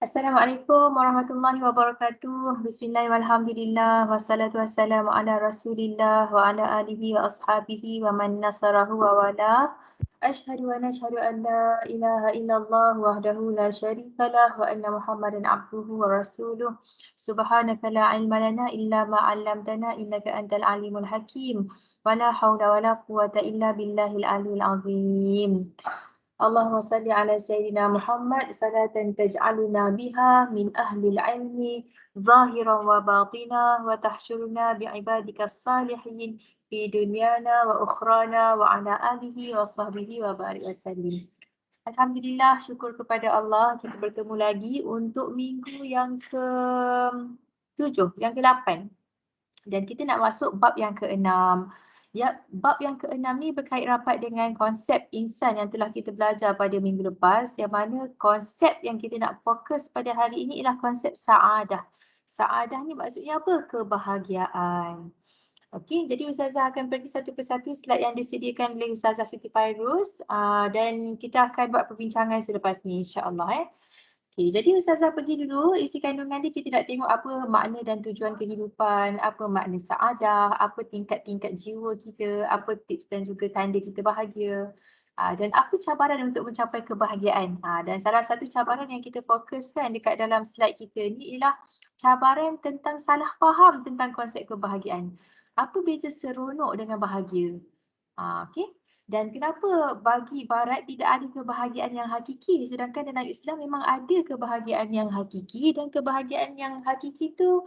Assalamualaikum warahmatullahi wabarakatuh. Bismillah walhamdulillah wassalatu wassalamu ala Rasulillah wa ala alihi wa ashabihi wa man nasarahu wa wala. Asyhadu wa nashhadu an la ilaha illallah wahdahu la syarika lah wa anna Muhammadan abduhu wa rasuluh. Subhanaka la ilma lana illa ma 'allamtana innaka antal alimul hakim. Wa la haula wa la quwwata illa billahil aliyyil azim. Allahumma salli ala Sayyidina Muhammad salatan taj'aluna biha min ahlil ilmi zahiran wa batina wa tahsyuruna bi'ibadika salihin fi dunyana wa ukhrana wa ala alihi wa sahbihi wa barik wasallim. Alhamdulillah, syukur kepada Allah kita bertemu lagi untuk minggu yang ke-7, yang ke-8. Dan kita nak masuk bab yang ke-6. Ya, bab yang ke-6 ni berkait rapat dengan konsep insan yang telah kita belajar pada minggu lepas, yang mana konsep yang kita nak fokus pada hari ini ialah konsep sa'adah. Sa'adah ni maksudnya apa? Kebahagiaan. Okey, jadi Ustazah akan pergi satu persatu slide yang disediakan oleh Ustazah Siti Fairuz dan kita akan buat perbincangan selepas ni insya-Allah. Okay, jadi Ustazah pergi dulu, isi kandungan dia kita nak tengok apa makna dan tujuan kehidupan, apa makna saadah, apa tingkat-tingkat jiwa kita, apa tips dan juga tanda kita bahagia. Dan apa cabaran untuk mencapai kebahagiaan. Dan salah satu cabaran yang kita fokuskan dekat dalam slide kita ni ialah cabaran tentang salah faham tentang konsep kebahagiaan. Apa beza seronok dengan bahagia? Okay. Dan kenapa bagi Barat tidak ada kebahagiaan yang hakiki sedangkan dalam Islam memang ada kebahagiaan yang hakiki dan kebahagiaan yang hakiki itu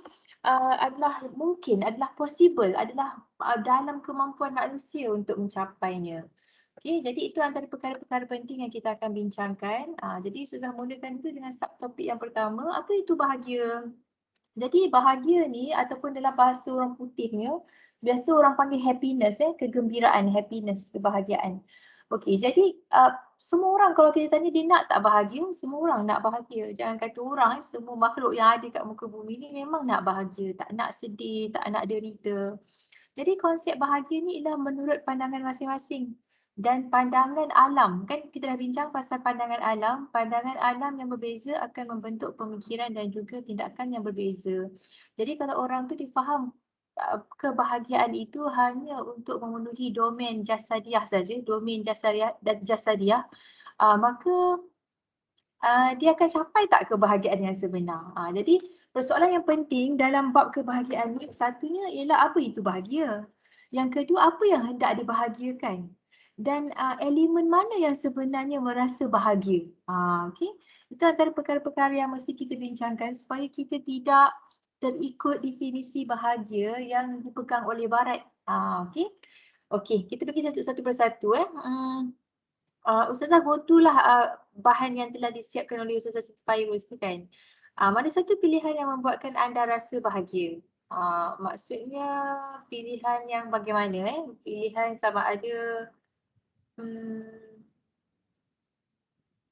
adalah mungkin, adalah possible, adalah dalam kemampuan manusia untuk mencapainya. Okay, jadi itu antara perkara-perkara penting yang kita akan bincangkan. Jadi Ustazah mulakan dulu dengan subtopik yang pertama, apa itu bahagia? Jadi bahagia ni ataupun dalam bahasa orang putihnya, biasa orang panggil happiness, kegembiraan, happiness, kebahagiaan. Okey, jadi semua orang kalau kita tanya dia nak tak bahagia, semua orang nak bahagia. Jangan kata orang, semua makhluk yang ada kat muka bumi ni memang nak bahagia, tak nak sedih, tak nak derita. Jadi konsep bahagia ni ialah menurut pandangan masing-masing. Dan pandangan alam, kan kita dah bincang pasal pandangan alam yang berbeza akan membentuk pemikiran dan juga tindakan yang berbeza. Jadi kalau orang tu difaham kebahagiaan itu hanya untuk memenuhi domain jasadiah saja, domain jasadiah, maka dia akan capai tak kebahagiaan yang sebenar. Jadi persoalan yang penting dalam bab kebahagiaan ni, satunya ialah apa itu bahagia. Yang kedua, apa yang hendak dibahagiakan. Dan elemen mana yang sebenarnya merasa bahagia. Okay? Itu antara perkara-perkara yang mesti kita bincangkan supaya kita tidak terikut definisi bahagia yang dipegang oleh Barat. Okay? Okay, kita pergi satu persatu. Ustazah go through lah bahan yang telah disiapkan oleh Ustazah Siti Fairuz ni kan. Mana satu pilihan yang membuatkan anda rasa bahagia? Maksudnya pilihan yang bagaimana? Pilihan sama ada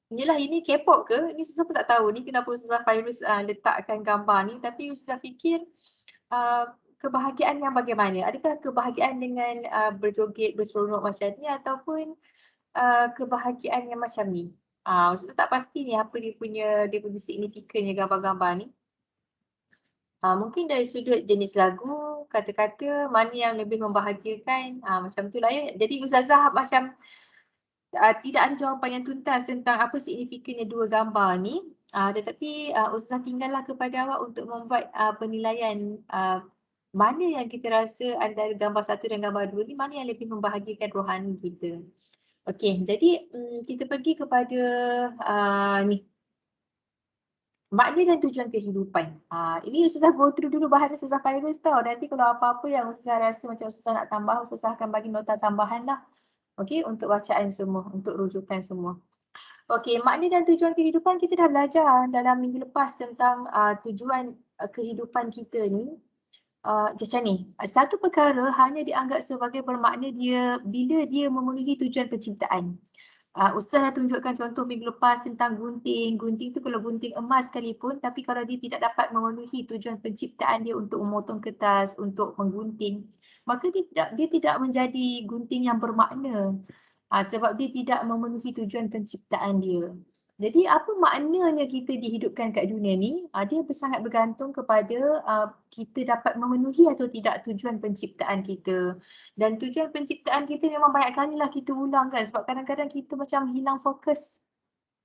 yelah ini K-pop ke? Ini Ustazah pun tak tahu ni kenapa Ustazah Fairuz letakkan gambar ni. Tapi Ustazah fikir kebahagiaan yang bagaimana? Adakah kebahagiaan dengan berjoget, berseronok macam ni ataupun kebahagiaan yang macam ni? Ustazah tak pasti ni apa dia punya signifikannya gambar-gambar ni. Mungkin dari sudut jenis lagu, kata-kata, mana yang lebih membahagiakan, macam tu lah ya. Jadi Ustazah macam tidak ada jawapan yang tuntas tentang apa signifikannya dua gambar ni. Tetapi Ustazah tinggallah kepada awak untuk membuat penilaian mana yang kita rasa antara gambar satu dan gambar dua ni, mana yang lebih membahagiakan rohani kita. Okey, jadi kita pergi kepada ni. Makna dan tujuan kehidupan. Ini Ustazah go through dulu bahan Ustazah Fairuz tau. Nanti kalau apa-apa yang Ustazah rasa macam Ustazah nak tambah, Ustazah akan bagi nota tambahan lah. Okey, untuk bacaan semua, untuk rujukan semua. Okey, makna dan tujuan kehidupan kita dah belajar dalam minggu lepas tentang tujuan kehidupan kita ni. Macam ni, satu perkara hanya dianggap sebagai bermakna bila dia memenuhi tujuan penciptaan. Ustaz dah tunjukkan contoh minggu lepas tentang gunting. Gunting tu kalau gunting emas sekalipun, tapi kalau dia tidak dapat memenuhi tujuan penciptaan dia untuk memotong kertas, untuk menggunting, maka dia tidak menjadi gunting yang bermakna. Sebab dia tidak memenuhi tujuan penciptaan dia. Jadi apa maknanya kita dihidupkan kat dunia ni? Dia sangat bergantung kepada kita dapat memenuhi atau tidak tujuan penciptaan kita. Dan tujuan penciptaan kita memang banyak kalilah kita ulang kan, sebab kadang-kadang kita macam hilang fokus,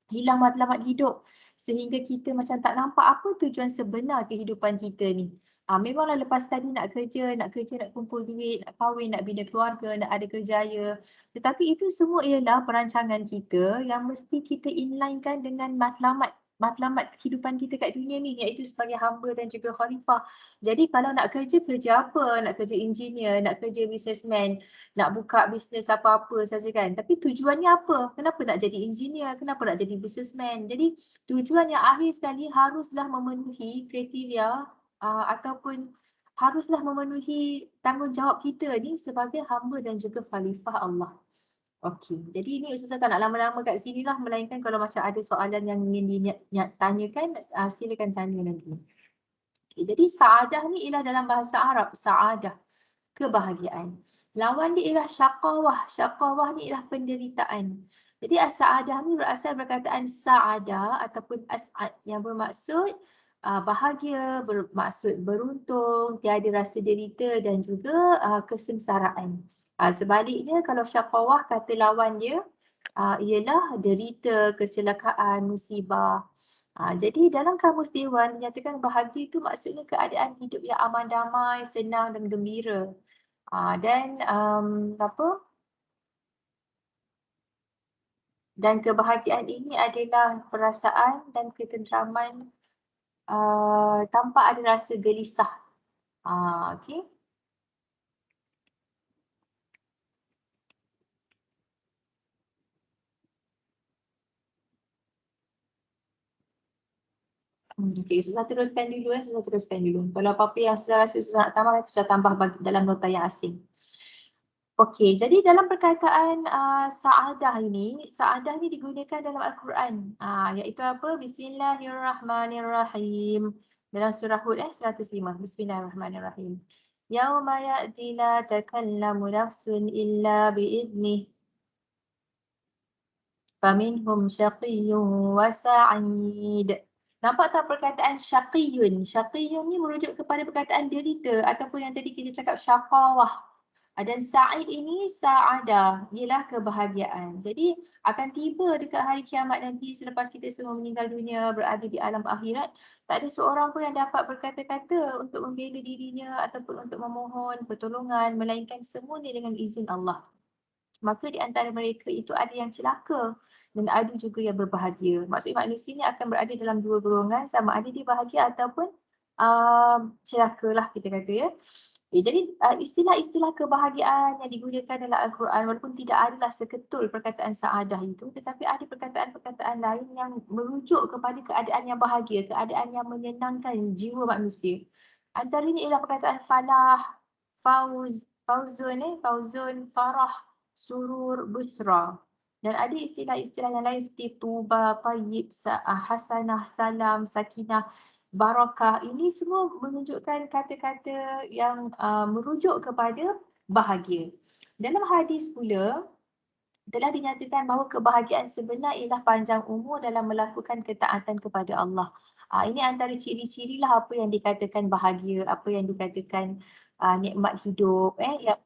hilang matlamat hidup sehingga kita macam tak nampak apa tujuan sebenar kehidupan kita ni. Memanglah lepas tadi nak kerja, nak kumpul duit, nak kahwin, nak bina keluarga, nak ada kerjaya. Tetapi itu semua ialah perancangan kita yang mesti kita inlinekan dengan matlamat kehidupan kita kat dunia ni, iaitu sebagai hamba dan juga khalifah. Jadi kalau nak kerja, kerja apa? Nak kerja engineer, nak kerja businessman, nak buka bisnes apa-apa saja kan. Tapi tujuannya apa? Kenapa nak jadi engineer? Kenapa nak jadi businessman? Jadi tujuan yang akhir sekali haruslah memenuhi kriteria ataupun haruslah memenuhi tanggungjawab kita ni sebagai hamba dan juga khalifah Allah. Okey, jadi ni Ustazah tak nak lama-lama kat sini lah, melainkan kalau macam ada soalan yang ingin ditanyakan, silakan tanya nanti. Okay, jadi sa'adah ni ialah dalam bahasa Arab, sa'adah, kebahagiaan. Lawan dia ialah syaqawah. Syaqawah ni ialah penderitaan. Jadi as-sa'adah ni berasal perkataan sa'ada ataupun as'ad yang bermaksud bahagia, bermaksud beruntung, tiada rasa derita dan juga kesengsaraan. Sebaliknya kalau syaqawah, kata lawan dia ialah derita, kecelakaan, musibah. Jadi dalam kamus Dewan menyatakan bahagia itu maksudnya keadaan hidup yang aman damai, senang dan gembira. Dan kebahagiaan ini adalah perasaan dan ketenteraman tanpa ada rasa gelisah. Okey. Okey, Ustazah teruskan dulu. Ustazah teruskan dulu. Kalau apa-apa yang Ustazah rasa Ustazah nak tambah, Ustazah tambah dalam nota yang asing. Okey, jadi dalam perkataan sa'adah ini, sa'adah ni digunakan dalam Al-Quran. Iaitu apa? Bismillahirrahmanirrahim. Dalam surah Hud 105. Bismillahirrahmanirrahim. Yauma ya'ti la takallamu nafsun illa bi'idnih. Faminhum syaqiyyun wa sa'id. Nampak tak perkataan syaqiyun? Syaqiyun ni merujuk kepada perkataan derita ataupun yang tadi kita cakap syaqawah. Dan sa'id ini sa'adah, ialah kebahagiaan. Jadi akan tiba dekat hari kiamat nanti selepas kita semua meninggal dunia, berada di alam akhirat, tak ada seorang pun yang dapat berkata-kata untuk membela dirinya ataupun untuk memohon pertolongan, melainkan semuanya dengan izin Allah. Maka di antara mereka itu ada yang celaka dan ada juga yang berbahagia. Maksudnya manusia ini akan berada dalam dua golongan, sama ada dia bahagia ataupun celaka lah kita kata ya. Jadi istilah-istilah kebahagiaan yang digunakan dalam Al-Quran walaupun tidak adalah seketul perkataan sa'adah itu, tetapi ada perkataan-perkataan lain yang merujuk kepada keadaan yang bahagia, keadaan yang menyenangkan jiwa manusia. Antaranya ialah perkataan falah, fauzun, farah, surur, busra. Dan ada istilah-istilah yang lain seperti tuba, tayyib, hasanah, salam, sakinah, barakah. Ini semua menunjukkan kata-kata yang merujuk kepada bahagia. Dalam hadis pula, telah dinyatakan bahawa kebahagiaan sebenar ialah panjang umur dalam melakukan ketaatan kepada Allah. Ini antara ciri-cirilah apa yang dikatakan bahagia, apa yang dikatakan nikmat hidup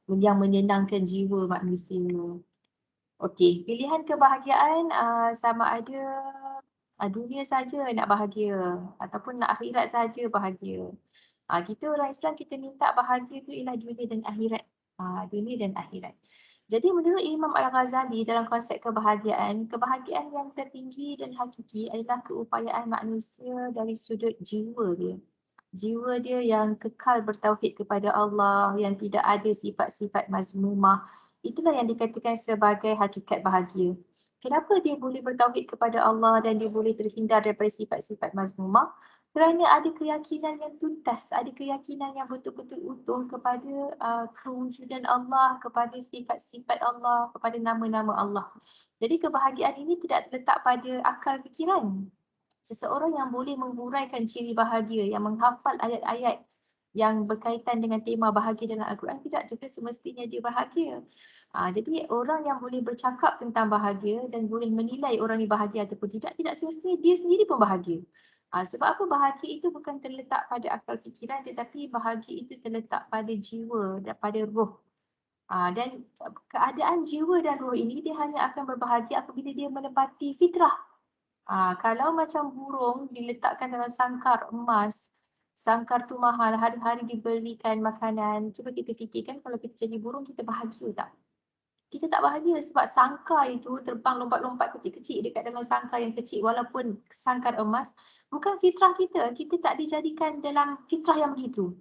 yang menyenangkan jiwa manusia. Okey, pilihan kebahagiaan sama ada dunia saja nak bahagia ataupun nak akhirat saja bahagia. Kita orang Islam kita minta bahagia tu ialah dunia dan akhirat. Dunia dan akhirat. Jadi menurut Imam Al-Ghazali dalam konsep kebahagiaan, kebahagiaan yang tertinggi dan hakiki adalah keupayaan manusia dari sudut jiwa dia. Jiwa dia yang kekal bertauhid kepada Allah, yang tidak ada sifat-sifat mazmumah. Itulah yang dikatakan sebagai hakikat bahagia. Kenapa dia boleh bertauhid kepada Allah dan dia boleh terhindar daripada sifat-sifat mazmumah? Kerana ada keyakinan yang tuntas, ada keyakinan yang betul-betul utuh kepada kewujudan Allah, kepada sifat-sifat Allah, kepada nama-nama Allah. Jadi kebahagiaan ini tidak terletak pada akal fikiran. Seseorang yang boleh menghuraikan ciri bahagia, yang menghafal ayat-ayat yang berkaitan dengan tema bahagia dalam Al-Quran tidak juga semestinya dia bahagia. Jadi orang yang boleh bercakap tentang bahagia dan boleh menilai orang ni bahagia ataupun tidak semestinya dia sendiri pun bahagia. Sebab apa bahagia itu bukan terletak pada akal fikiran tetapi bahagia itu terletak pada jiwa dan pada roh. Dan keadaan jiwa dan roh ini dia hanya akan berbahagia apabila dia menepati fitrah. Kalau macam burung diletakkan dalam sangkar emas, sangkar tu mahal, hari-hari diberikan makanan. Cuba kita fikirkan kalau kita jadi burung, kita bahagia tak? Kita tak bahagia sebab sangkar itu terbang lompat-lompat kecil-kecil dekat dalam sangkar yang kecil walaupun sangkar emas. Bukan fitrah kita, kita tak dijadikan dalam fitrah yang begitu.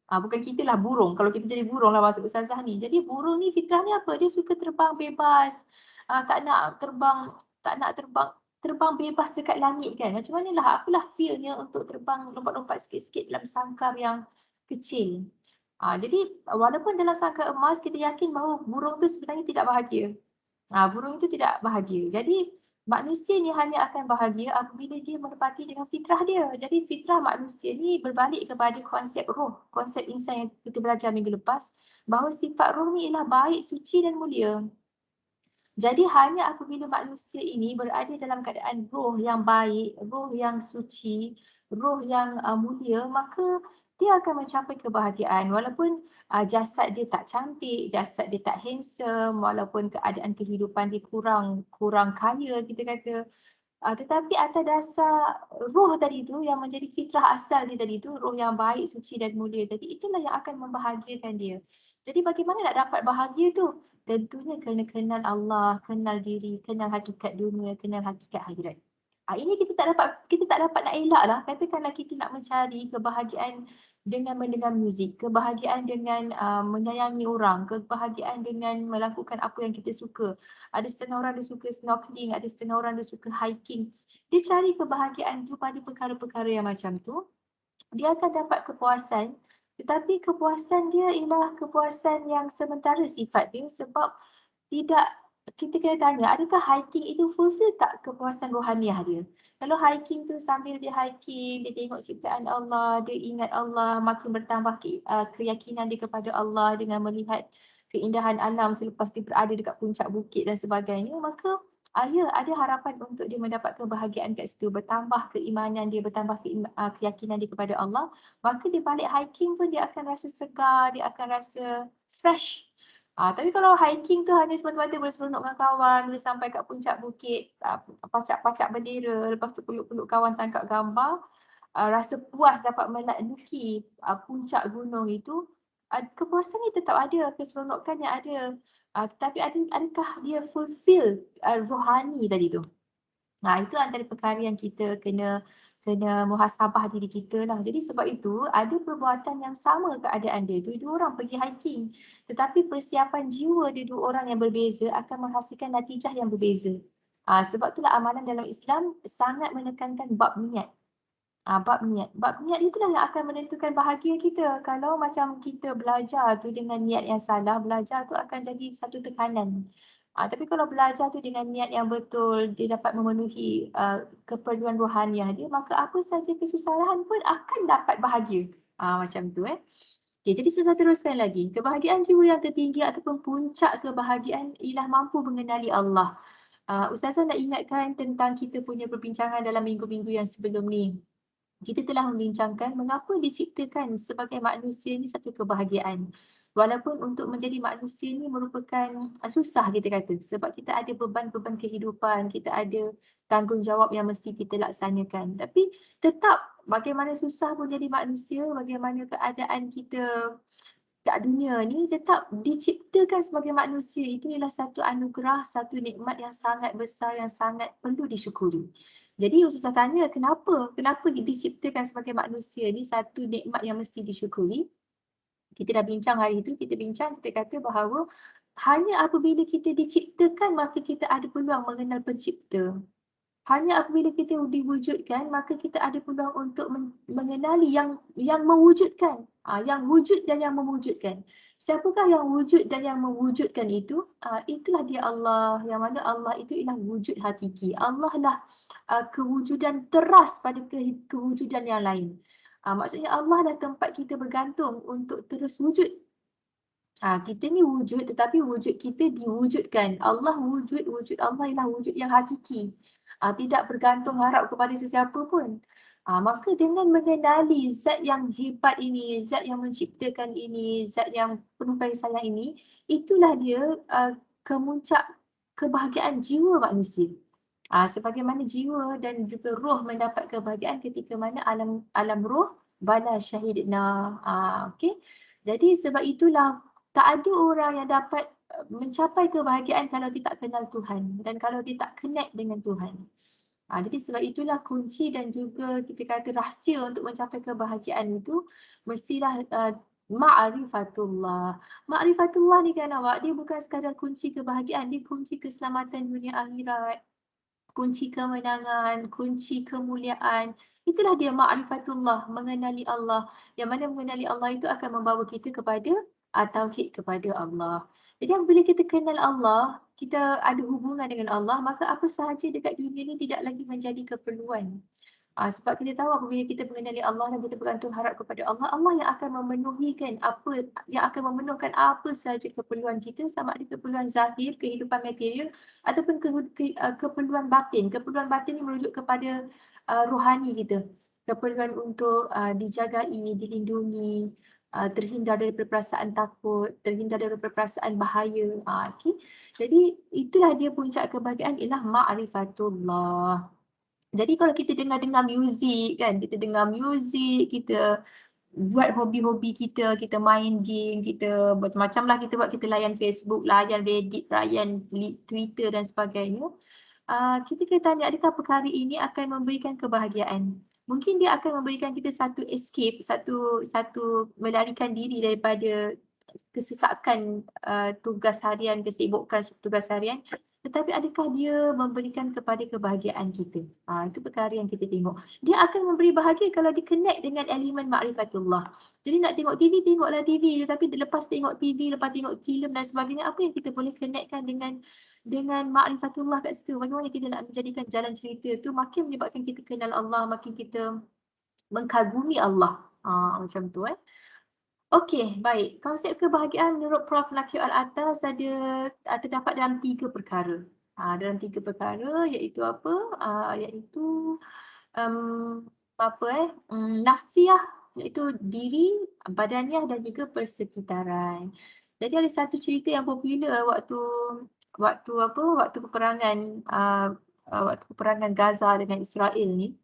Bukan kita lah burung, kalau kita jadi burung lah masuk ustazah ni. Jadi burung ni fitrahnya apa? Dia suka terbang bebas, tak nak terbang bebas dekat langit kan. Macam mana lah, apalah feel-nya untuk terbang lompat-lompat sikit-sikit dalam sangkar yang kecil. Jadi walaupun dalam sangkar emas kita yakin bahawa burung tu sebenarnya tidak bahagia. Burung itu tidak bahagia. Jadi manusia ni hanya akan bahagia apabila dia menepati dengan fitrah dia. Jadi fitrah manusia ni berbalik kepada konsep roh, konsep insan yang kita belajar minggu lepas, bahawa sifat roh ni ialah baik, suci dan mulia. Jadi hanya apabila manusia ini berada dalam keadaan roh yang baik, roh yang suci, roh yang mulia, maka dia akan mencapai kebahagiaan. Walaupun jasad dia tak cantik, jasad dia tak handsome, walaupun keadaan kehidupan dia kurang kaya kita kata. Tetapi atas dasar roh tadi tu yang menjadi fitrah asal dia tadi tu, roh yang baik, suci dan mulia tadi, itulah yang akan membahagiakan dia. Jadi bagaimana nak dapat bahagia tu? Tentunya kena kenal Allah, kenal diri, kenal hakikat dunia, kenal hakikat akhirat. Ini kita tak dapat nak elak lah. Katakanlah kita nak mencari kebahagiaan dengan mendengar muzik, kebahagiaan dengan menyayangi orang, kebahagiaan dengan melakukan apa yang kita suka. Ada setengah orang dia suka snorkeling, ada setengah orang dia suka hiking. Dia cari kebahagiaan tu pada perkara-perkara yang macam tu. Dia akan dapat kepuasan, tetapi kepuasan dia ialah kepuasan yang sementara sifat dia sebab tidak, kita kena tanya, adakah hiking itu fulfill tak kepuasan rohaniah dia? Kalau hiking tu sambil dia hiking, dia tengok ciptaan Allah, dia ingat Allah, makin bertambah keyakinan dia kepada Allah dengan melihat keindahan alam selepas dia berada dekat puncak bukit dan sebagainya, maka ya, ada harapan untuk dia mendapat kebahagiaan kat situ, bertambah keimanan dia, bertambah keyakinan dia kepada Allah, maka dia balik hiking pun dia akan rasa segar, dia akan rasa fresh. Tapi kalau hiking tu hanya semata-mata berseronok dengan kawan, boleh sampai kat puncak bukit, pacak-pacak bendera, lepas tu peluk-peluk kawan tangkap gambar, rasa puas dapat menaiki puncak gunung itu, kepuasan ni tetap ada, keseronokan yang ada. Tetapi adakah dia fulfill rohani tadi tu? Itu antara perkara yang kita kena muhasabah diri kita lah. Jadi sebab itu ada perbuatan yang sama keadaan dia. Dua-dua orang pergi hiking. Tetapi persiapan jiwa dia dua orang yang berbeza akan menghasilkan natijah yang berbeza. Sebab itulah amalan dalam Islam sangat menekankan bab niat. Bab niat. Bab niat itulah yang akan menentukan bahagia kita. Kalau macam kita belajar tu dengan niat yang salah, belajar tu akan jadi satu tekanan. Tapi kalau belajar tu dengan niat yang betul, dia dapat memenuhi keperluan rohaniah dia, maka apa saja kesusahan pun akan dapat bahagia. Macam tu Okay, jadi saya teruskan lagi. Kebahagiaan jiwa yang tertinggi ataupun puncak kebahagiaan ialah mampu mengenali Allah. Ustazah nak ingatkan tentang kita punya perbincangan dalam minggu-minggu yang sebelum ni. Kita telah membincangkan mengapa diciptakan sebagai manusia ni satu kebahagiaan. Walaupun untuk menjadi manusia ni merupakan susah kita kata sebab kita ada beban-beban kehidupan, kita ada tanggungjawab yang mesti kita laksanakan. Tapi tetap bagaimana susah pun jadi manusia, bagaimana keadaan kita kat dunia ni tetap diciptakan sebagai manusia itu ialah satu anugerah, satu nikmat yang sangat besar yang sangat perlu disyukuri. Jadi Ustazah tanya kenapa diciptakan sebagai manusia ni satu nikmat yang mesti disyukuri. Kita dah bincang hari itu, kita kata bahawa hanya apabila kita diciptakan maka kita ada peluang mengenal pencipta. Hanya apabila kita diwujudkan maka kita ada peluang untuk mengenali yang mewujudkan. Yang wujud dan yang mewujudkan. Siapakah yang wujud dan yang mewujudkan itu? Itulah dia Allah. Yang mana Allah itu ialah wujud hakiki. Allah lah kewujudan teras pada kewujudan yang lain. Maksudnya Allah dah tempat kita bergantung untuk terus wujud. Kita ni wujud tetapi wujud kita diwujudkan. Allah wujud Allah ialah wujud yang hakiki. Tidak bergantung harap kepada sesiapa pun. Maka dengan mengenali zat yang hebat ini, zat yang menciptakan ini, zat yang penuh kasih sayang ini, itulah dia kemuncak kebahagiaan jiwa manusia. Sebagaimana jiwa dan juga roh mendapat kebahagiaan ketika mana alam roh bala syahidna. Okey. Jadi sebab itulah tak ada orang yang dapat mencapai kebahagiaan kalau dia tak kenal Tuhan dan kalau dia tak connect dengan Tuhan. Jadi sebab itulah kunci dan juga kita kata rahsia untuk mencapai kebahagiaan itu mestilah ma'rifatullah. Ma'rifatullah ni kan awak, dia bukan sekadar kunci kebahagiaan, dia kunci keselamatan dunia akhirat, kunci kemenangan, kunci kemuliaan. Itulah dia ma'rifatullah, mengenali Allah. Yang mana mengenali Allah itu akan membawa kita kepada tauhid kepada Allah. Jadi bila kita kenal Allah, kita ada hubungan dengan Allah, maka apa sahaja dekat dunia ni tidak lagi menjadi keperluan. Sebab kita tahu apabila kita mengenali Allah dan kita bergantung harap kepada Allah, Allah yang akan memenuhikan memenuhkan apa sahaja keperluan kita, sama ada keperluan zahir, kehidupan material ataupun keperluan batin. Keperluan batin ini merujuk kepada rohani kita. Keperluan untuk dijagai, dilindungi, terhindar dari perasaan takut, terhindar dari perasaan bahaya. Okay. Jadi itulah dia puncak kebahagiaan ialah ma'rifatullah. Jadi kalau kita dengar muzik kan, kita dengar muzik, kita buat hobi-hobi kita main game, kita macam-macam lah kita buat, kita layan Facebook, layan Reddit, layan Twitter dan sebagainya. Kita kena tanya adakah perkara ini akan memberikan kebahagiaan. Mungkin dia akan memberikan kita satu escape, satu melarikan diri daripada kesesakan tugas harian, kesibukan tugas harian. Tetapi adakah dia memberikan kepada kebahagiaan kita? Itu perkara yang kita tengok. Dia akan memberi bahagia kalau dia connect dengan elemen ma'rifatullah. Jadi nak tengok TV, tengoklah TV. Tetapi lepas tengok TV, lepas tengok filem dan sebagainya, apa yang kita boleh connectkan dengan ma'rifatullah kat situ? Bagaimana kita nak menjadikan jalan cerita tu makin menyebabkan kita kenal Allah, makin kita mengagumi Allah. Macam tu Okey, baik. Konsep kebahagiaan menurut Prof. Nakil Al-Atas terdapat dalam 3 perkara. Dalam 3 perkara iaitu apa? Iaitu nafsiyah, iaitu diri, badaniah dan juga persekitaran. Jadi ada satu cerita yang popular waktu peperangan Gaza dengan Israel ni.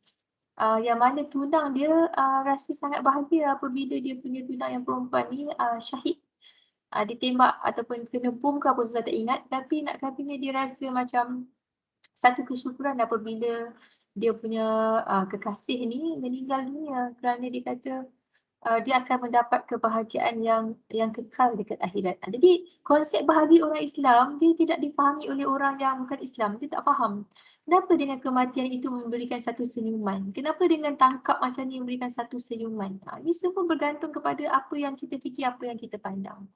Yang mana tunang dia rasa sangat bahagia apabila dia punya tunang yang perempuan ni syahid, ditembak ataupun kena bom ke apa saya tak ingat, tapi nak katanya dia rasa macam satu kesyukuran apabila dia punya kekasih ni meninggal dunia, kerana dia kata dia akan mendapat kebahagiaan yang kekal dekat akhirat. Jadi konsep bahagia orang Islam dia tidak difahami oleh orang yang bukan Islam, dia tak faham. Kenapa dengan kematian itu memberikan satu senyuman? Kenapa dengan tangkap macam ni memberikan satu senyuman? Ini semua bergantung kepada apa yang kita fikir, apa yang kita pandang.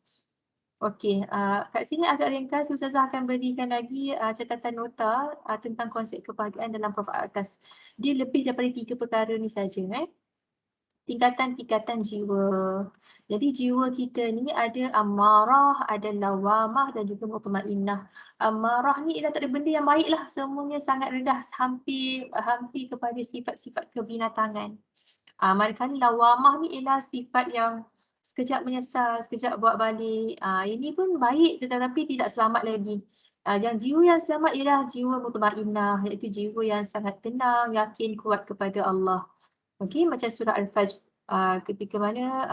Okey, kat sini agak ringkas, Ustazah akan berikan lagi catatan nota tentang konsep kebahagiaan dalam Prof. Al-Atas. Dia lebih daripada 3 perkara ni saja. Tingkatan-tingkatan jiwa. Jadi jiwa kita ni ada amarah, ada lawamah dan juga mutmainnah. Amarah ni ialah tak ada benda yang baik lah. Semuanya sangat rendah, hampir kepada sifat-sifat kebinatangan. Manakala lawamah ni ialah sifat yang sekejap menyesal, sekejap buat balik. Ini pun baik tetapi tidak selamat lagi. Yang jiwa yang selamat ialah jiwa mutmainnah, iaitu jiwa yang sangat tenang, yakin, kuat kepada Allah. Okey, macam surah Al-Fajr ketika mana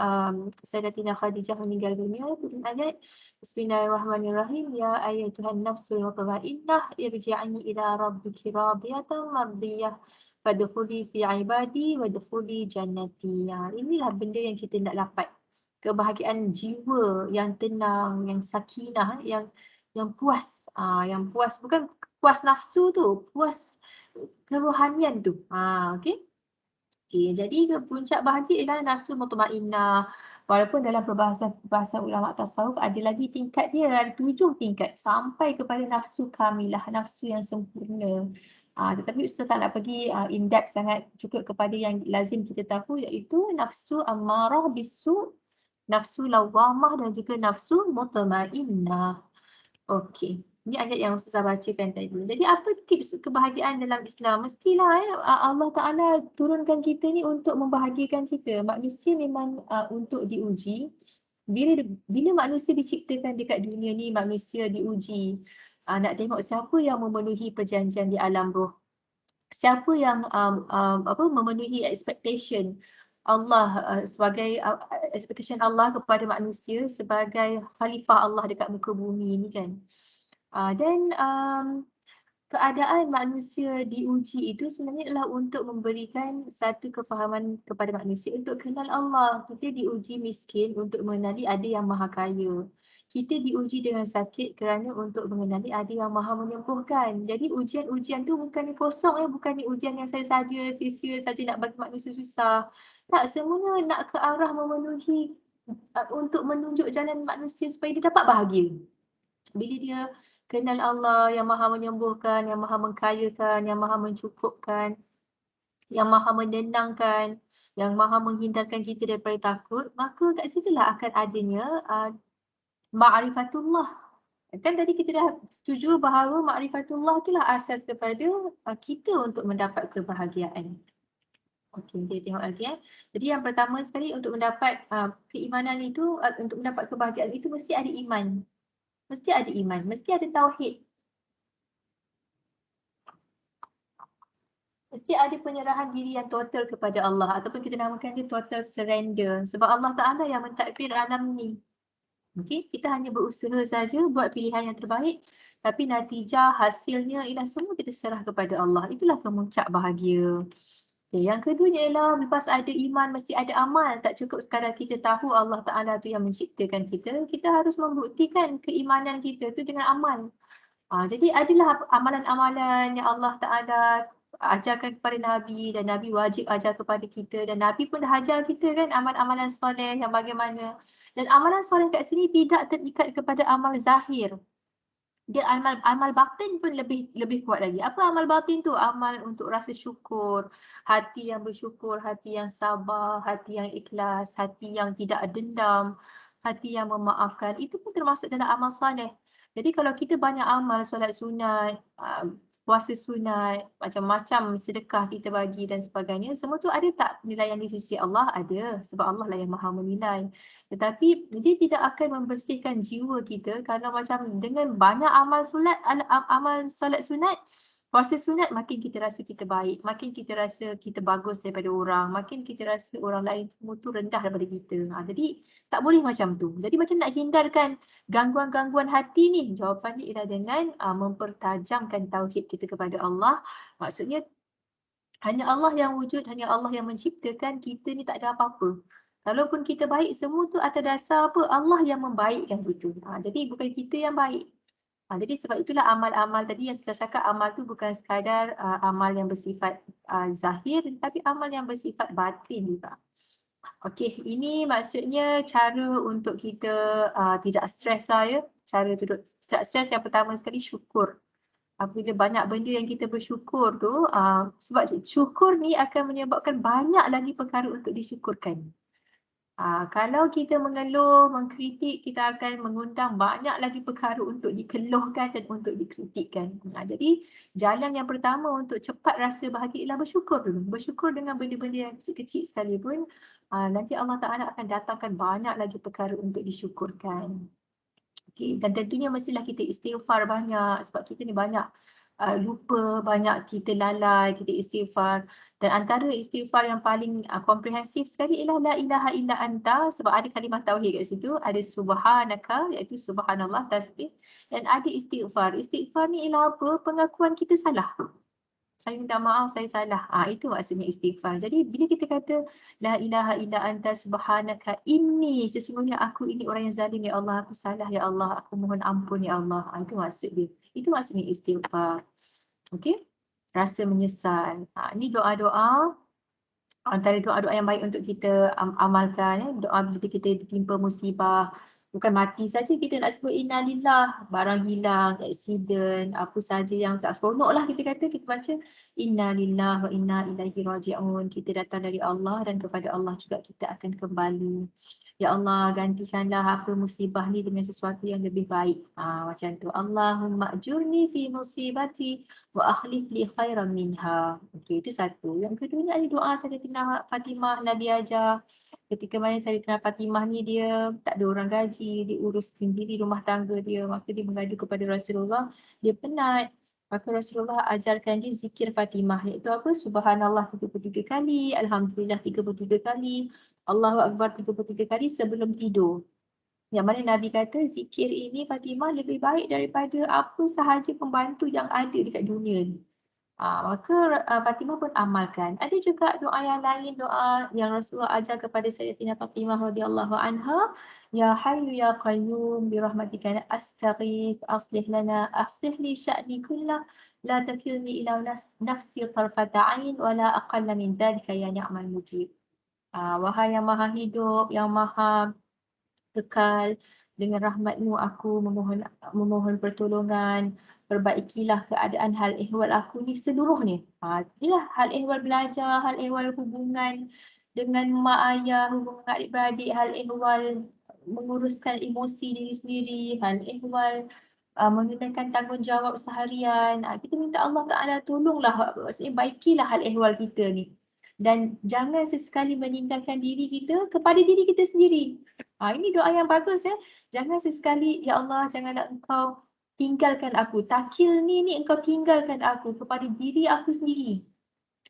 Sayyidatina Khadijah meninggal dunia, turun ayat Bismillahirrahmanirrahim, ya ayyatuhan nafsul mutmainnah irji'i ila rabbiki radiyatan mardiyah fadkhuli fi ibadi wadkhuli jannati. Inilah benda yang kita nak dapat. Kebahagiaan jiwa yang tenang, yang sakinah, yang puas, yang puas bukan puas nafsu tu, puas kerohanian tu. Okey. Okay, jadi puncak bahagia ialah nafsu mutmainnah. Walaupun dalam perbahasan ulama tasawuf ada lagi tingkat dia, ada 7 tingkat sampai kepada nafsu kamilah, nafsu yang sempurna. Tetapi Ustaz tak nak pergi in depth sangat, cukup kepada yang lazim kita tahu, iaitu nafsu ammarah bisu, nafsu lawamah dan juga nafsu mutmainnah. Okey. Ini ayat yang Ustazah bacakan tadi. Jadi apa tips kebahagiaan dalam Islam? Mestilah Allah Ta'ala turunkan kita ni untuk membahagiakan kita. Manusia memang untuk diuji. Bila manusia diciptakan dekat dunia ni, manusia diuji. Nak tengok siapa yang memenuhi perjanjian di alam roh. Siapa yang memenuhi expectation Allah sebagai expectation Allah kepada manusia sebagai khalifah Allah dekat muka bumi ni kan. Dan keadaan manusia diuji itu sebenarnya adalah untuk memberikan satu kefahaman kepada manusia untuk kenal Allah. Kita diuji miskin untuk mengenali ada yang maha kaya. Kita diuji dengan sakit kerana untuk mengenali ada yang maha menyembuhkan. Jadi ujian-ujian tu bukannya kosong, bukannya ujian yang saja sia-sia saja nak bagi manusia susah. Tak, semuanya nak ke arah memenuhi untuk menunjuk jalan manusia supaya dia dapat bahagia. Bila dia kenal Allah yang maha menyembuhkan, yang maha mengkayakan, yang maha mencukupkan, yang maha menenangkan, yang maha menghindarkan kita daripada takut, maka kat situlah akan adanya ma'rifatullah. Kan tadi kita dah setuju bahawa ma'rifatullah itulah asas kepada kita untuk mendapat kebahagiaan. Okey, kita tengok lagi . Jadi yang pertama sekali untuk mendapat keimanan itu, untuk mendapat kebahagiaan itu mesti ada iman. Mesti ada iman, mesti ada tauhid. Mesti ada penyerahan diri yang total kepada Allah ataupun kita namakan dia total surrender. Sebab Allah Ta'ala yang mentadbir alam ni. Okay? Kita hanya berusaha saja buat pilihan yang terbaik, tapi natijah hasilnya ialah semua kita serah kepada Allah. Itulah kemuncak bahagia. Okay, yang keduanya ialah lepas ada iman mesti ada amal. Tak cukup sekadar kita tahu Allah Ta'ala tu yang menciptakan kita. Kita harus membuktikan keimanan kita tu dengan amal. Jadi adalah amalan-amalan yang Allah Ta'ala ajarkan kepada Nabi dan Nabi wajib ajar kepada kita dan Nabi pun dah ajar kita kan amal-amalan soleh yang bagaimana. Dan amalan soleh kat sini tidak terikat kepada amal zahir. Dia amal batin pun lebih kuat lagi. Apa amal batin tu? Amal untuk rasa syukur, hati yang bersyukur, hati yang sabar, hati yang ikhlas, hati yang tidak dendam, hati yang memaafkan. Itu pun termasuk dalam amal soleh. Jadi kalau kita banyak amal, solat sunat, puasa sunat, macam-macam sedekah kita bagi dan sebagainya, semua tu ada tak penilaian di sisi Allah? Ada, sebab Allah lah yang maha menilai. Tetapi dia tidak akan membersihkan jiwa kita kalau macam dengan banyak amal solat sunat, puasa sunat, makin kita rasa kita baik, makin kita rasa kita bagus daripada orang, makin kita rasa orang lain semua tu rendah daripada kita. Jadi tak boleh macam tu. Jadi macam nak hindarkan gangguan-gangguan hati ni, jawapan dia ialah dengan mempertajamkan tauhid kita kepada Allah. Maksudnya hanya Allah yang wujud, hanya Allah yang menciptakan, kita ni tak ada apa-apa. Kalaupun kita baik, semua tu atas dasar apa? Allah yang membaikkan kita. Jadi bukan kita yang baik. Jadi sebab itulah amal-amal tadi yang saya cakap, amal tu bukan sekadar amal yang bersifat zahir, tapi amal yang bersifat batin juga. Okey, ini maksudnya cara untuk kita tidak stres lah ya. Cara untuk tidak stres yang pertama sekali syukur. Apabila banyak benda yang kita bersyukur tu, sebab syukur ni akan menyebabkan banyak lagi perkara untuk disyukurkan. Kalau kita mengeluh, mengkritik, kita akan mengundang banyak lagi perkara untuk dikeluhkan dan untuk dikritikkan. Jadi jalan yang pertama untuk cepat rasa bahagia ialah bersyukur dulu. Bersyukur dengan benda-benda yang kecil-kecil sekalipun, nanti Allah Ta'ala akan datangkan banyak lagi perkara untuk disyukurkan. Okay. Dan tentunya mestilah kita istighfar banyak sebab kita ni banyak lupa, banyak kita lalai, kita istighfar. Dan antara istighfar yang paling komprehensif sekali ialah la ilaha illa anta, sebab ada kalimah tauhid kat situ, ada subhanaka iaitu subhanallah tasbih, dan ada istighfar. Istighfar ni ialah apa? Pengakuan kita salah. Saya minta maaf, saya salah. Itu maksudnya istighfar. Jadi bila kita kata la ilaha illa anta subhanaka inni, sesungguhnya aku ini orang yang zalim ya Allah, aku salah ya Allah, aku mohon ampun ya Allah. Itu maksud dia. Itu maksudnya istighfar. Okey? Rasa menyesal. Ini doa-doa, antara doa-doa yang baik untuk kita amalkan. Doa bila kita ditimpa musibah, Bukan mati saja kita nak sebut innalillah, barang hilang, aksiden, apa saja yang tak seronok lah kita kata, kita baca innalillah wa inna ilaihi raji'un. Kita datang dari Allah dan kepada Allah juga kita akan kembali. Ya Allah, gantikanlah apa musibah ni dengan sesuatu yang lebih baik. Macam tu. Allahumma ajurni fi musibati wa akhlif li khairan minha. Okey, itu satu. Yang kedua ada doa Sayyidatina Fatimah Nabi ajar. Ketika mana Sayyidatina Fatimah ni dia tak ada orang gaji, dia urus sendiri rumah tangga dia, maka dia mengadu kepada Rasulullah, dia penat. Maka Rasulullah ajarkan dia zikir Fatimah, iaitu apa? Subhanallah 33 kali, Alhamdulillah 33 kali, Allahu Akbar 33 kali sebelum tidur. Yang mana Nabi kata zikir ini Fatimah lebih baik daripada apa sahaja pembantu yang ada dekat dunia ni. Maka Fatimah pun amalkan. Ada juga doa yang lain, doa yang Rasulullah ajar kepada Sayyidatina Fatimah radhiyallahu anha, ya hayyu ya qayyum bi rahmatika astaghith aslih li sya'ni kullah la takilni ila nafsi tarfata ain wa la aqalla min dhalika ya ni'mal mujib. Wahai yang maha hidup, yang maha kekal, dengan rahmatmu aku memohon pertolongan, perbaikilah keadaan hal ehwal aku ni seluruhnya. Inilah hal ehwal belajar, hal ehwal hubungan dengan mak ayah, hubungan adik-beradik, hal ehwal menguruskan emosi diri sendiri, hal ehwal menunaikan tanggungjawab seharian. Kita minta Allah Ta'ala tolonglah, maksudnya baikilah hal ehwal kita ni. Dan jangan sesekali meninggalkan diri kita kepada diri kita sendiri. Ini doa yang bagus ya. Jangan sesekali, ya Allah, janganlah engkau tinggalkan aku. Takil ni engkau tinggalkan aku kepada diri aku sendiri.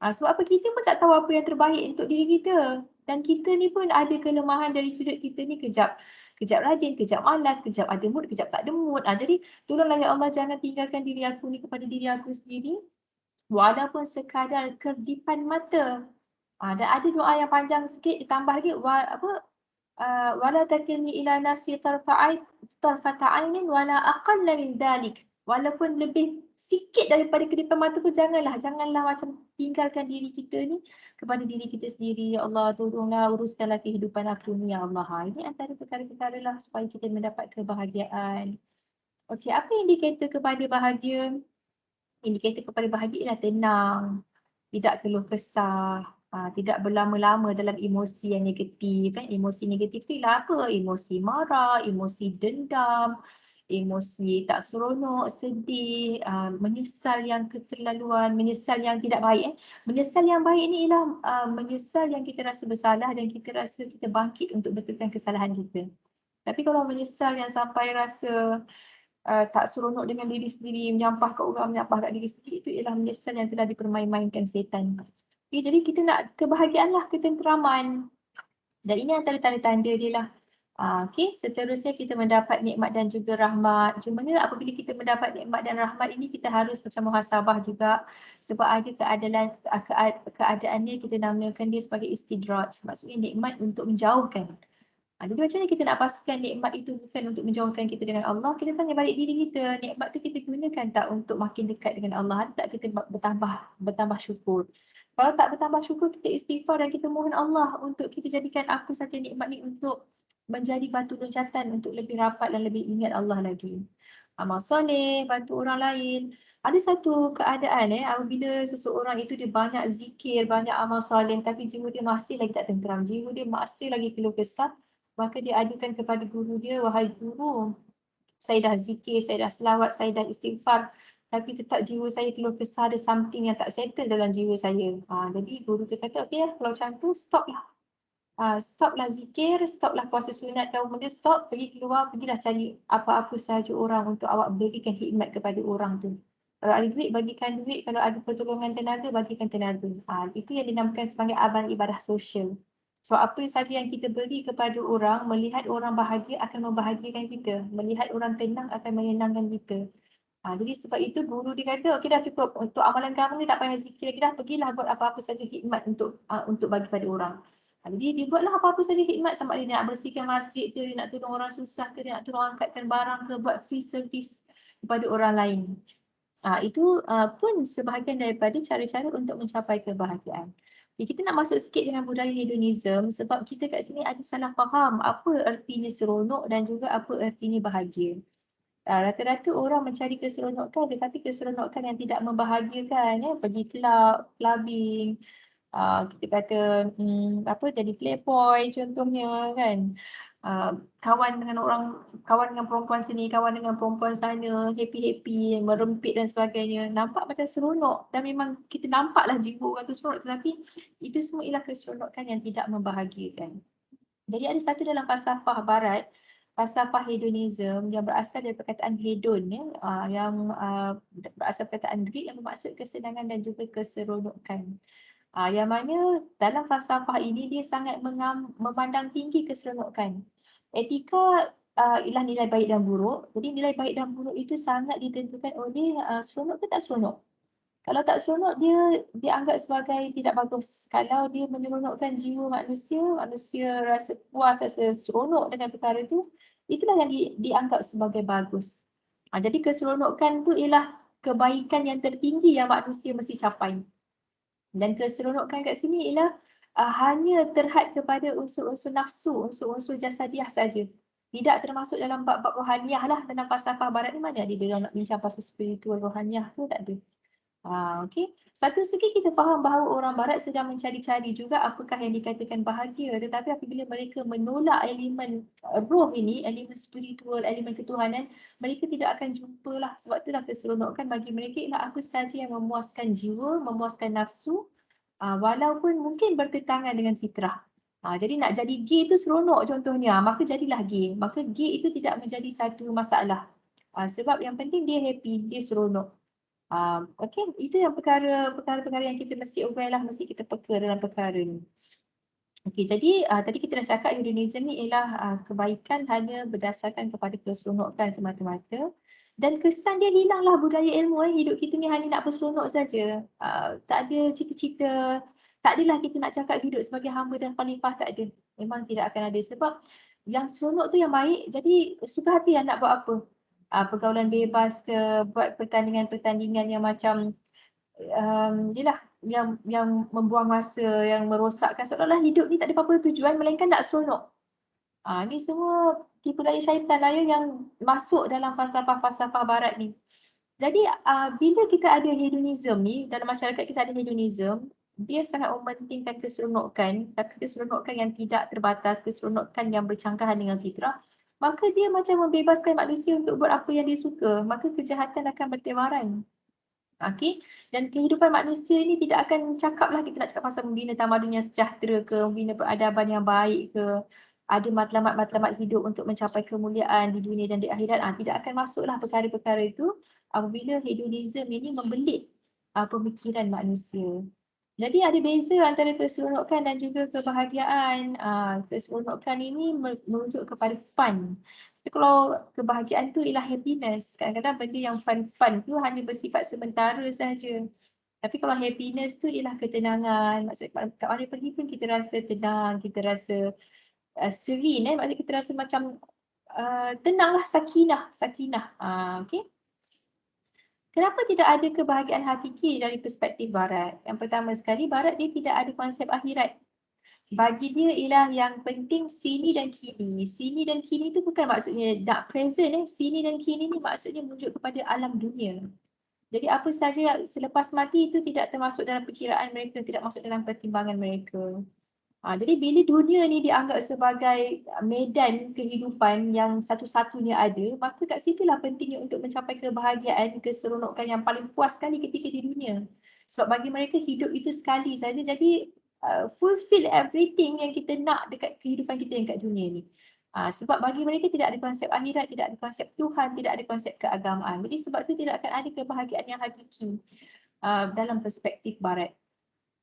Sebab apa, kita pun tak tahu apa yang terbaik untuk diri kita. Dan kita ni pun ada kelemahan dari sudut kita ni, kejap rajin, kejap malas, kejap ada mood, kejap tak ada mood. Jadi tolonglah ya Allah, jangan tinggalkan diri aku ni kepada diri aku sendiri. Walaupun sekadar kerdipan mata. Dan ada doa yang panjang sikit, ditambah lagi, wala takilni ila nafsi tarfata ainin wala aqalla min dhalik. Walaupun lebih sikit daripada kedipan mata pun janganlah macam tinggalkan diri kita ni kepada diri kita sendiri. Ya Allah, tolonglah uruskanlah kehidupan aku ni ya Allah. Ini antara perkara-perkara lah supaya kita mendapat kebahagiaan. Okey, apa indikator kepada bahagia? Indikator kepada bahagia ialah tenang, tidak keluh kesah, tidak berlama-lama dalam emosi yang negatif. Emosi negatif tu ialah apa? Emosi marah, emosi dendam, emosi tak seronok, sedih, menyesal yang keterlaluan, menyesal yang tidak baik. Menyesal yang baik ni ialah menyesal yang kita rasa bersalah dan kita rasa kita bangkit untuk betulkan kesalahan kita. Tapi kalau menyesal yang sampai rasa tak seronok dengan diri sendiri, menyampah kat orang, menyampah kat diri sendiri, itu ialah menyesal yang telah dipermain-mainkan setan. Jadi kita nak kebahagiaan lah, ketenteraman. Dan ini antara tanda-tanda dia lah. Seterusnya kita mendapat nikmat dan juga rahmat. Cuma apabila kita mendapat nikmat dan rahmat ini, kita harus macam muhasabah juga. Sebab ada keadaannya kita namakan dia sebagai istidraj. Maksudnya nikmat untuk menjauhkan. Jadi macam mana kita nak pastikan nikmat itu bukan untuk menjauhkan kita dengan Allah? Kita tanya balik diri kita, nikmat tu kita gunakan tak untuk makin dekat dengan Allah? Ada tak kita bertambah syukur? Kalau tak bertambah syukur, kita istighfar dan kita mohon Allah untuk kita jadikan apa saja nikmat ni untuk menjadi batu loncatan untuk lebih rapat dan lebih ingat Allah lagi. Amal soleh, bantu orang lain. Ada satu keadaan apabila seseorang itu dia banyak zikir, banyak amal soleh tapi jiwa dia masih lagi tak tenteram, jiwa dia masih lagi keluh kesah, maka dia adukan kepada guru dia, wahai guru, saya dah zikir, saya dah selawat, saya dah istighfar, tapi tetap jiwa saya keluh kesah, ada something yang tak settle dalam jiwa saya. Jadi guru tu kata, okey kalau macam tu stoplah. Stoplah zikir, stoplah puasa sunat, kau benda stop, pergi keluar, pergilah cari apa-apa sahaja orang untuk awak berikan khidmat kepada orang tu. Kalau ada duit, bagikan duit. Kalau ada pertolongan tenaga, bagikan tenaga. Itu yang dinamakan sebagai amal ibadah sosial. So apa saja yang kita beri kepada orang, melihat orang bahagia akan membahagiakan kita. Melihat orang tenang akan menyenangkan kita. Jadi sebab itu guru dia kata, okey dah cukup untuk amalan kamu ni, tak payah zikir lagi dah, pergilah buat apa-apa saja khidmat untuk bagi pada orang. Jadi dia buatlah apa-apa saja khidmat, sama ada dia nak bersihkan masjid ke, dia nak tolong orang susah ke, dia nak tolong angkatkan barang ke, buat free service kepada orang lain. Itu pun sebahagian daripada cara-cara untuk mencapai kebahagiaan. Kita nak masuk sikit dengan budaya hedonism sebab kita kat sini ada salah faham apa ertinya seronok dan juga apa ertinya bahagia. Rata-rata orang mencari keseronokan tetapi keseronokan yang tidak membahagiakan, ya, pergi club, clubbing, kita kata apa, jadi playboy contohnya kan. Kawan dengan perempuan sini, kawan dengan perempuan sana, happy-happy, merempit dan sebagainya. Nampak macam seronok dan memang kita nampaklah jiwa orang tu seronok, tetapi itu semua ialah keseronokan yang tidak membahagiakan. Jadi ada satu dalam falsafah barat, falsafah hedonism yang berasal dari perkataan hedon, ya, yang berasal perkataan Greek yang bermaksud kesenangan dan juga keseronokan. Yang mana dalam falsafah ini dia sangat memandang tinggi keseronokan. Etika ialah nilai baik dan buruk. Jadi nilai baik dan buruk itu sangat ditentukan oleh seronok ke tak seronok. Kalau tak seronok dia dianggap sebagai tidak bagus. Kalau dia menyeronokkan jiwa manusia, manusia rasa puas, rasa seronok dengan perkara itu, itulah yang dianggap sebagai bagus. Jadi keseronokan itu ialah kebaikan yang tertinggi yang manusia mesti capai. Dan keseronokan kat sini ialah hanya terhad kepada unsur-unsur nafsu, unsur-unsur jasadiah saja. Tidak termasuk dalam bab-bab rohaniah lah. Dalam falsafah barat ni mana ada dia nak bincang pasal spiritual rohaniah tu, tak ada. Okey. Satu segi kita faham bahawa orang barat sedang mencari-cari juga apakah yang dikatakan bahagia, tetapi apabila mereka menolak elemen roh ini, elemen spiritual, elemen ketuhanan, mereka tidak akan jumpalah. Sebab itulah keseronokan bagi mereka ialah apa sahaja yang memuaskan jiwa, memuaskan nafsu, walaupun mungkin bertentangan dengan fitrah. Jadi nak jadi gay itu seronok contohnya, maka jadilah gay. Maka gay itu tidak menjadi satu masalah. Sebab yang penting dia happy, dia seronok. Okey, itu yang perkara-perkara yang kita mesti aware lah, mesti kita peka dalam perkara ni. Okey, jadi tadi kita dah cakap hedonism ni ialah kebaikan hanya berdasarkan kepada keseronokan semata-mata. Dan kesan dia hilanglah budaya ilmu. Hidup kita ni hanya nak berseronok saja. Tak ada cita-cita. Tak adalah kita nak cakap hidup sebagai hamba dan khalifah, tak ada. Memang tidak akan ada sebab yang seronok tu yang baik. Jadi suka hati lah nak buat apa. Pergaulan bebas ke, buat pertandingan-pertandingan yang macam yelah, yang membuang masa, yang merosakkan, seolah-olah hidup ni tak ada apa-apa tujuan melainkan nak seronok. Ni semua tipu daya syaitan lah, ya, yang masuk dalam falsafah-falsafah barat ni. Jadi bila kita ada hedonism ni, dalam masyarakat kita ada hedonism, dia sangat mementingkan keseronokan, tapi keseronokan yang tidak terbatas, keseronokan yang bercanggahan dengan fitrah, maka dia macam membebaskan manusia untuk buat apa yang dia suka, maka kejahatan akan bertebaran. Okey, dan kehidupan manusia ni tidak akan cakaplah kita nak cakap pasal membina tamadun yang sejahtera ke, membina peradaban yang baik ke, ada matlamat-matlamat hidup untuk mencapai kemuliaan di dunia dan di akhirat. Tidak akan masuklah perkara-perkara itu apabila hedonism ini membelit pemikiran manusia. Jadi ada beza antara keseronokan dan juga kebahagiaan. Keseronokan ini merujuk kepada fun. Tapi kalau kebahagiaan tu ialah happiness. Kadang-kadang benda yang fun-fun tu hanya bersifat sementara saja. Tapi kalau happiness tu ialah ketenangan. Maksudnya kat mana pergi pun kita rasa tenang, kita rasa serene. Maksudnya kita rasa macam tenanglah, sakinah. Okay. Kenapa tidak ada kebahagiaan hakiki dari perspektif barat? Yang pertama sekali, barat dia tidak ada konsep akhirat. Bagi dia ialah yang penting sini dan kini. Sini dan kini itu bukan maksudnya nak present. Sini dan kini ni maksudnya merujuk kepada alam dunia. Jadi apa saja selepas mati itu tidak termasuk dalam perkiraan mereka, tidak masuk dalam pertimbangan mereka. Jadi bila dunia ni dianggap sebagai medan kehidupan yang satu-satunya ada, maka kat situlah pentingnya untuk mencapai kebahagiaan, keseronokan yang paling puas sekali ketika di dunia. Sebab bagi mereka hidup itu sekali saja, jadi fulfill everything yang kita nak dekat kehidupan kita yang kat dunia ni. Sebab bagi mereka tidak ada konsep akhirat, tidak ada konsep Tuhan, tidak ada konsep keagamaan. Jadi sebab tu tidak akan ada kebahagiaan yang hakiki dalam perspektif barat.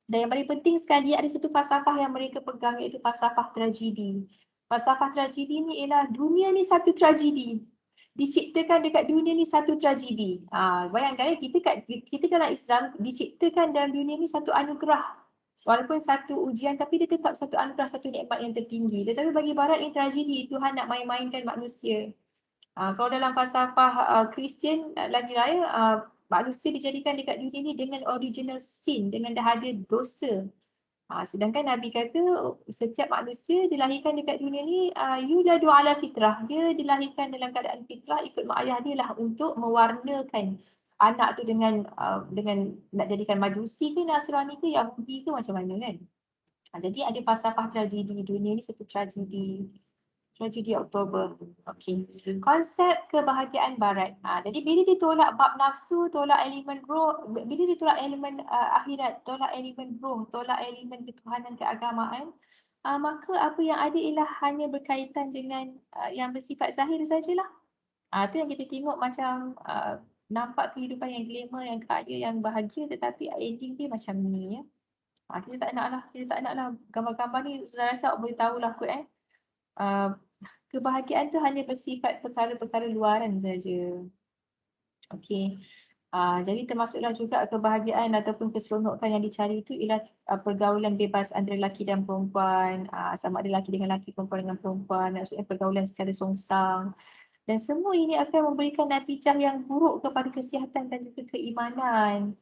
Dan yang paling penting sekali, ada satu falsafah yang mereka pegang, iaitu falsafah tragedi. Falsafah tragedi ni ialah dunia ni satu tragedi. Diciptakan dekat dunia ni satu tragedi. Bayangkan kita dalam Islam diciptakan dalam dunia ni satu anugerah. Walaupun satu ujian tapi dia tetap satu anugerah, satu nikmat yang tertinggi. Tetapi bagi barat ni tragedi, Tuhan nak main-mainkan manusia. Kalau dalam falsafah Kristian lagi raya, manusia dijadikan dekat dunia ni dengan original sin, dengan dah ada dosa. Sedangkan Nabi kata setiap manusia dilahirkan dekat dunia ni yuladu ala fitrah. Dia dilahirkan dalam keadaan fitrah ikut mak ayah dia lah untuk mewarnakan anak tu dengan nak jadikan majusi ke Nasrani ke Yahudi ke macam mana kan. Jadi ada falsafah tragedi. Dunia ni satu tragedi. Tragedi Oktober. Okey. Konsep kebahagiaan barat. Jadi bila ditolak bab nafsu, tolak elemen roh, bila ditolak elemen akhirat, tolak elemen roh, tolak elemen ketuhanan keagamaan, maka apa yang ada ialah hanya berkaitan dengan yang bersifat zahir sajalah. Itu yang kita tengok macam nampak kehidupan yang glamour, yang kaya, yang bahagia tetapi ending dia macam ni ya. Kita tak naklah gambar-gambar ni saya rasa boleh tahulah kot kebahagiaan tu hanya bersifat perkara-perkara luaran saja. Okey. Jadi termasuklah juga kebahagiaan ataupun keseronokan yang dicari itu ialah pergaulan bebas antara lelaki dan perempuan, sama ada lelaki dengan lelaki, perempuan dengan perempuan, maksudnya pergaulan secara songsang. Dan semua ini akan memberikan natijah yang buruk kepada kesihatan dan juga keimanan.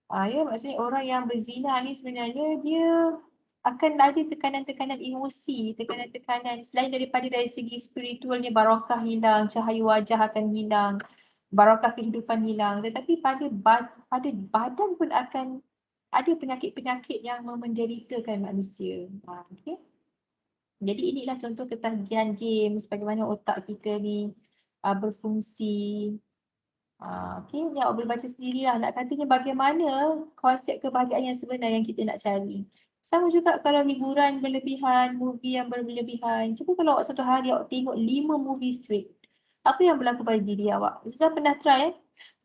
Ya, maksudnya orang yang berzina ni sebenarnya dia akan ada tekanan-tekanan emosi, tekanan-tekanan selain daripada dari segi spiritualnya barakah hilang, cahaya wajah akan hilang, barakah kehidupan hilang. Tetapi pada badan pun akan ada penyakit-penyakit yang menderitakan manusia. Okay? Jadi inilah contoh ketagihan games, bagaimana otak kita ni berfungsi. Okay, ni awak boleh baca sendirilah. Nak katanya bagaimana konsep kebahagiaan yang sebenar yang kita nak cari. Sama juga kalau hiburan berlebihan, movie yang berlebihan. Cuba kalau awak satu hari awak tengok 5 movie straight. Apa yang berlaku pada diri awak? Ustazah pernah try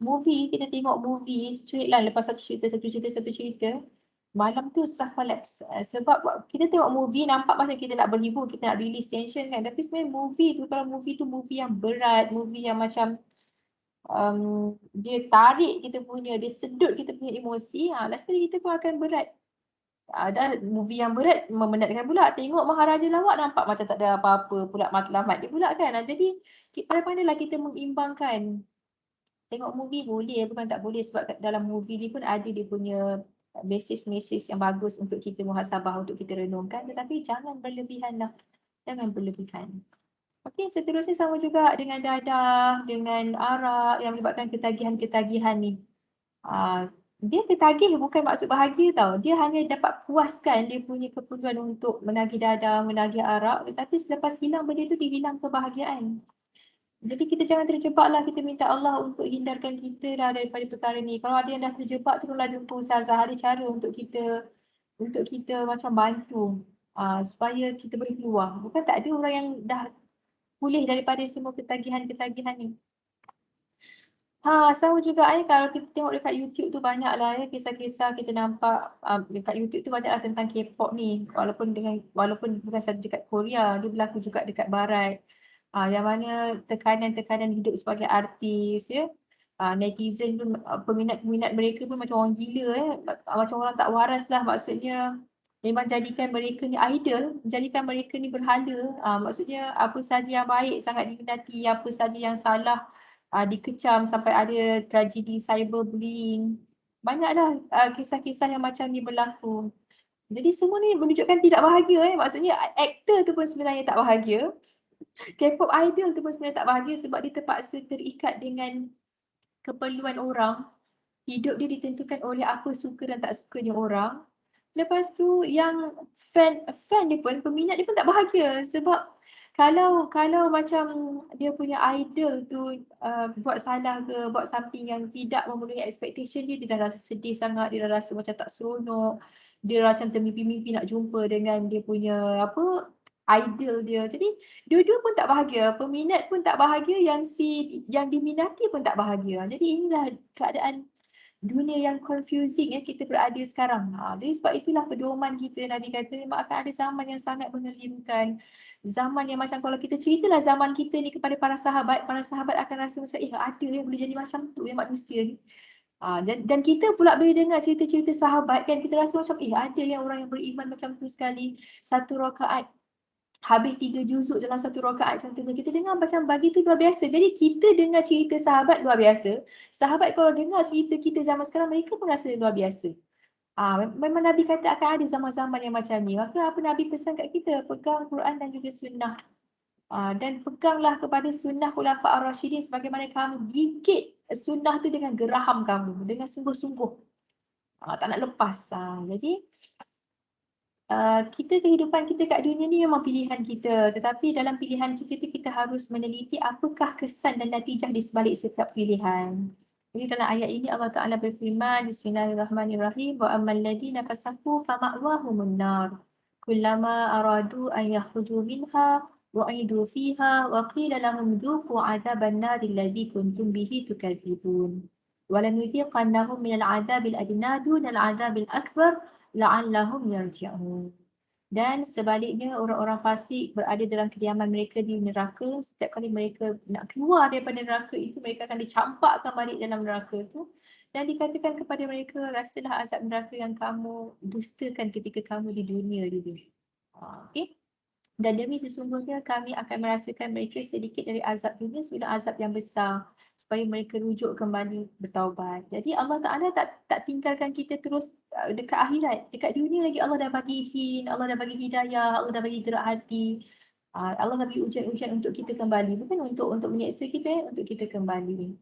movie, kita tengok movie straight lah lepas satu cerita. Malam tu susah collapse. Sebab kita tengok movie nampak macam kita nak berhibur, kita nak release tension kan. Tapi sebenarnya movie tu, kalau movie tu movie yang berat, movie yang macam dia tarik kita punya, dia sedut kita punya emosi, last kali kita pun akan berat. Dan movie yang berat memenatkan pula. Tengok Maharaja Lawak nampak macam tak ada apa-apa pula matlamat dia pula kan. Jadi pandai-pandailah kita mengimbangkan. Tengok movie boleh, bukan tak boleh sebab dalam movie ni pun ada dia punya mesej-mesej yang bagus untuk kita muhasabah, untuk kita renungkan. Tetapi jangan berlebihan lah. Jangan berlebihan. Okey, seterusnya sama juga dengan dadah, dengan arak yang menyebabkan ketagihan-ketagihan ni. Dia ketagih bukan maksud bahagia tau. Dia hanya dapat puaskan dia punya keperluan untuk menagih dadah, menagih arak. Tetapi selepas hilang benda tu, dia hilang kebahagiaan. Jadi kita jangan terjebaklah, kita minta Allah untuk hindarkan kita lah daripada perkara ni. Kalau ada yang dah terjebak, tolonglah jumpa Ustazah. Ada cara untuk kita macam bantu supaya kita boleh keluar. Bukan tak ada orang yang dah pulih daripada semua ketagihan-ketagihan ni. Sama juga kalau kita tengok dekat YouTube tu banyaklah kisah-kisah kita nampak dekat YouTube tu banyaklah tentang K-pop ni. Walaupun bukan sahaja dekat Korea, dia berlaku juga dekat barat. Yang mana tekanan-tekanan hidup sebagai artis ya. Netizen pun peminat-peminat mereka pun macam orang gila macam orang tak waras lah, maksudnya memang jadikan mereka ni idol, jadikan mereka ni berhala. Maksudnya apa saja yang baik sangat diminati, apa saja yang salah dikecam, sampai ada tragedi cyberbullying. Banyaklah kisah-kisah yang macam ni berlaku. Jadi semua ni menunjukkan tidak bahagia maksudnya aktor tu pun sebenarnya tak bahagia. K-pop idol tu pun sebenarnya tak bahagia sebab dia terpaksa terikat dengan keperluan orang. Hidup dia ditentukan oleh apa suka dan tak sukanya orang. Lepas tu yang fan dia pun, peminat dia pun tak bahagia sebab kalau macam dia punya idol tu buat salah ke, buat something yang tidak memenuhi expectation dia, dia dah rasa sedih sangat, dia dah rasa macam tak seronok, dia macam termimpi-mimpi nak jumpa dengan dia punya idol dia. Jadi dua-dua pun tak bahagia, peminat pun tak bahagia, yang diminati pun tak bahagia. Jadi inilah keadaan dunia yang confusing kita berada sekarang. Jadi sebab itulah pedoman kita, Nabi kata memang akan ada zaman yang sangat mengerikan. Zaman yang macam kalau kita ceritalah zaman kita ni kepada para sahabat akan rasa macam ada yang boleh jadi macam tu manusia ni. Dan kita pula bila dengar cerita-cerita sahabat kan, kita rasa macam ada yang orang yang beriman macam tu sekali. Satu rakaat habis 3 juzuk dalam satu rakaat contohnya, kita dengar macam bagi tu luar biasa. Jadi kita dengar cerita sahabat luar biasa. Sahabat kalau dengar cerita kita zaman sekarang, mereka pun rasa luar biasa. Memang Nabi kata akan ada zaman-zaman yang macam ni. Maka apa Nabi pesan kat kita? Pegang Quran dan juga sunnah. Dan peganglah kepada sunnah Khulafa Ar-Rasyidin sebagaimana kamu gigit sunnah tu dengan geraham kamu, dengan sungguh-sungguh. Tak nak lepas. Jadi kita kehidupan kita kat dunia ni memang pilihan kita. Tetapi dalam pilihan kita tu kita harus meneliti apakah kesan dan natijah di sebalik setiap pilihan. Jadi dalam ayat ini Allah Ta'ala berfirman, Bismillahirrahmanirrahim, wa ammal ladina fasaku fama'wahumun nar. Kullama aradu an yakhruju minha wa'idhu fiha wa qila lahum dhuqu 'adzaban nar alladhi kuntum bihi tukadzibun. Wa lanudhiqannahum minal 'adzabil adna dunal 'adzabil akbar la'allahum yarji'un. Dan sebaliknya orang-orang fasik berada dalam kediaman mereka di neraka. Setiap kali mereka nak keluar daripada neraka itu, mereka akan dicampakkan balik dalam neraka itu. Dan dikatakan kepada mereka, rasalah azab neraka yang kamu dustakan ketika kamu di dunia dulu. Okay? Dan demi sesungguhnya kami akan merasakan mereka sedikit dari azab dunia sebelum azab yang besar, supaya mereka rujuk kembali bertaubat. Jadi Allah Ta'ala tak tinggalkan kita terus dekat akhirat. Dekat dunia lagi Allah dah bagi hin, Allah dah bagi hidayah, Allah dah bagi gerak hati. Allah dah bagi ujian-ujian untuk kita kembali. Bukan untuk menyeksa kita, untuk kita kembali.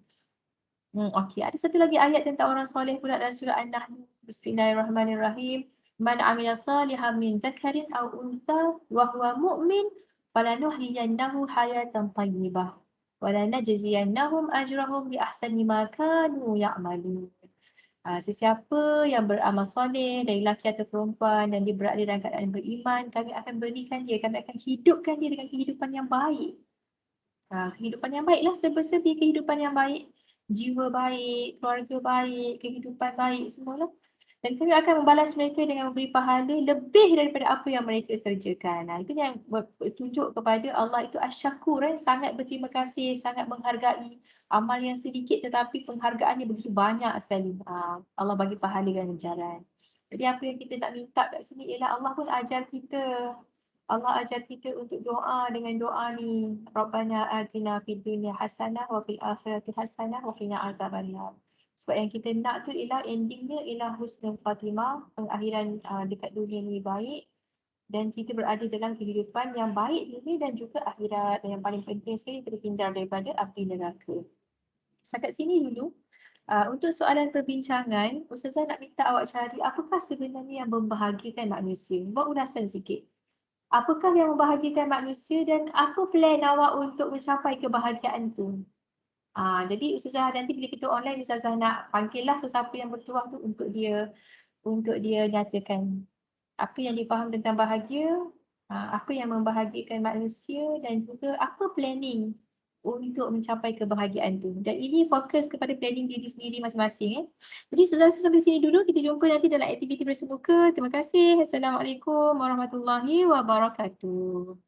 Okey, ada satu lagi ayat tentang orang soleh pula dalam surah An-Nahl. Bismillahirrahmanirrahim. Man amila salihan min dzakarin aw untha wa huwa mu'min falanuhyiyannahu hayatan thayyibah wa lanajziyannahum ajrahum bi ahsani ma kanu ya'malun. Sesiapa yang beramal soleh dari lelaki atau perempuan dan dia berada dalam keadaan beriman, kami akan berikan dia, kami akan hidupkan dia dengan kehidupan yang baik. Kehidupan yang baiklah, serba-serbi kehidupan yang baik. Jiwa baik, keluarga baik, kehidupan baik semualah. Dan kami akan membalas mereka dengan memberi pahala lebih daripada apa yang mereka kerjakan. Itu yang bertunjuk kepada Allah itu Asy-Syakur, sangat berterima kasih, sangat menghargai amal yang sedikit tetapi penghargaannya begitu banyak sekali. Allah bagi pahala ganjaran. Jadi apa yang kita nak minta kat sini ialah Allah pun ajar kita. Allah ajar kita untuk doa dengan doa ni. Rabbana atina fid dunya hasanah wa fil akhirati hasanah wa qina adzabannar. Sebab yang kita nak tu ialah endingnya ialah husnul khatimah, pengakhiran dekat dunia ni baik dan kita berada dalam kehidupan yang baik dunia dan juga akhirat. Dan yang paling penting sekali terhindar daripada api neraka. Setakat sini dulu. Untuk soalan perbincangan, Ustazah nak minta awak cari apakah sebenarnya yang membahagiakan manusia. Buat urasan sikit. Apakah yang membahagiakan manusia dan apa plan awak untuk mencapai kebahagiaan tu? Jadi Ustazah nanti bila kita online, Ustazah nak panggillah sesiapa yang bertuah tu untuk dia nyatakan apa yang difaham tentang bahagia, apa yang membahagiakan manusia dan juga apa planning untuk mencapai kebahagiaan tu. Dan ini fokus kepada planning diri sendiri masing-masing. Jadi Ustazah sampai sini dulu, kita jumpa nanti dalam aktiviti bersemuka. Terima kasih. Assalamualaikum warahmatullahi wabarakatuh.